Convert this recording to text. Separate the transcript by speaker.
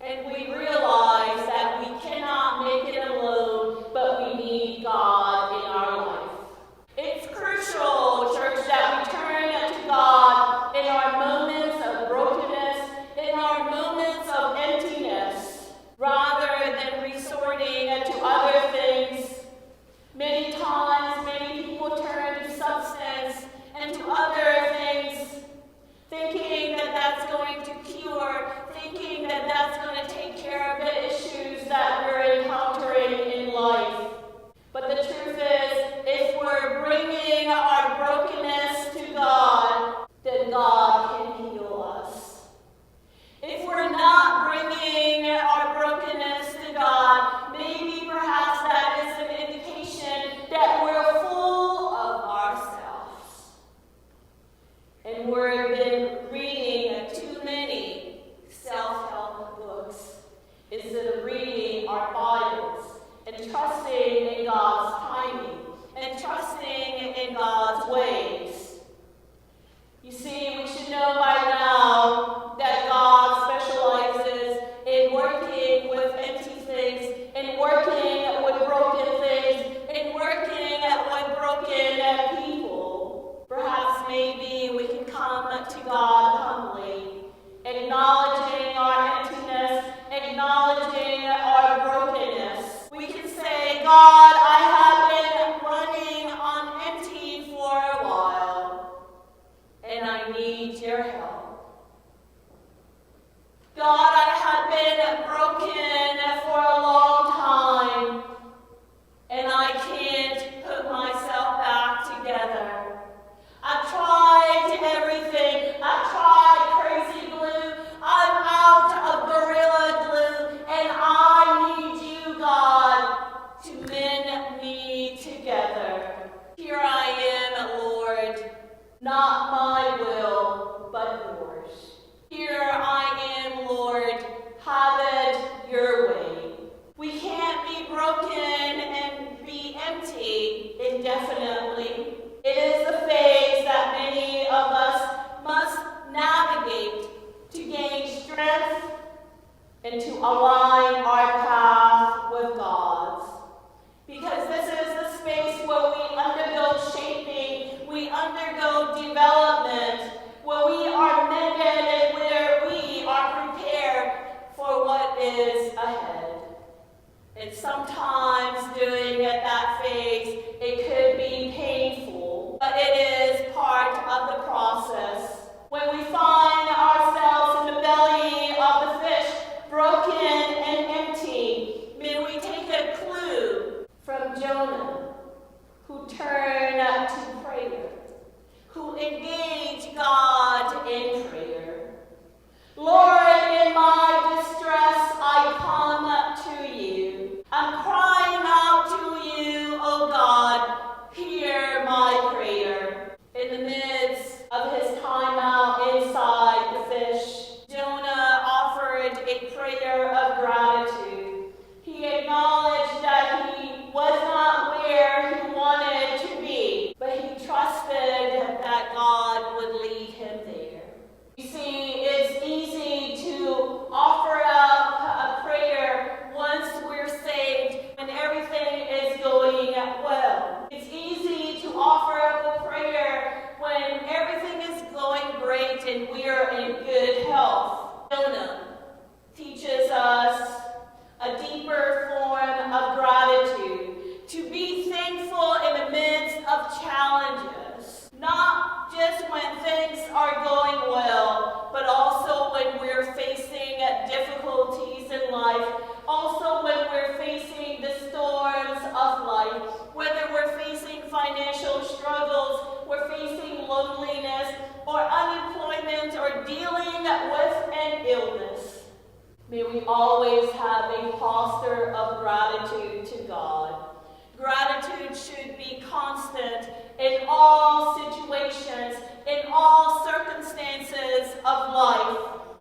Speaker 1: and we realize that we cannot make it alone, but we need God in our life. It's crucial, church, that we turn to God in our moments of brokenness, in our moments of emptiness, rather than resorting to other things. Many times, many people turn to substance and to other things, thinking that that's going to cure, thinking that that's going to take care of the issues that we're encountering in life. But the truth is, if we're bringing our brokenness to God, then God can heal us. If we're not bringing our brokenness to God, maybe perhaps that is an indication that we're full of ourselves. And we've been reading too many self-help books instead of reading our Bibles and trusting in God's timing and trusting in God's ways. You see, we should know by now that God specializes in working with empty things, in working with broken things, in working with broken people. Perhaps maybe we can come to God humbly, acknowledging our emptiness, acknowledging our brokenness. We can say, God, I have been running on empty for a while, and I need your help. God, I have been broken for a long time, and I can't put myself back together. I've tried everything. I've tried crazy glue. I'm out of Gorilla Glue, and I need you, God, to mend me together. Here I am, Lord, not my will, but yours. Here I am, Lord, have it your way. We can't be broken and be empty indefinitely. It is a phase that many of us must navigate to gain strength and to align our path with God's. Because this is the space where we undergo shaping, we undergo development, where we are mended and where we are prepared for what is ahead. And sometimes during that phase, it could be painful, but it is part of the process. When we find ourselves in the belly of the fish, broken and empty, may we take a clue from Jonah, who turned to prayer, who engaged God in prayer. Lord, in my distress, I come to you. I'm crying out to you, oh God, hear my prayer. In the midst of his time out inside the fish, Jonah offered a prayer of gratitude. He acknowledged that he was not where he wanted to be, but he trusted that God would lead him there. You see, it's easy to offer up a prayer once we're saved and everything is going well. It's easy to offer up a prayer when everything is going great and we're in good health. Jonah teaches us a deeper form of gratitude, to be thankful in the midst of challenges, not just when things are going well, but also when we're facing difficulties in life, also when we're facing the storms of life, whether we're facing financial struggles, we're facing loneliness or unemployment or dealing with an illness. May we always have a posture of gratitude to God. Gratitude should be constant in all situations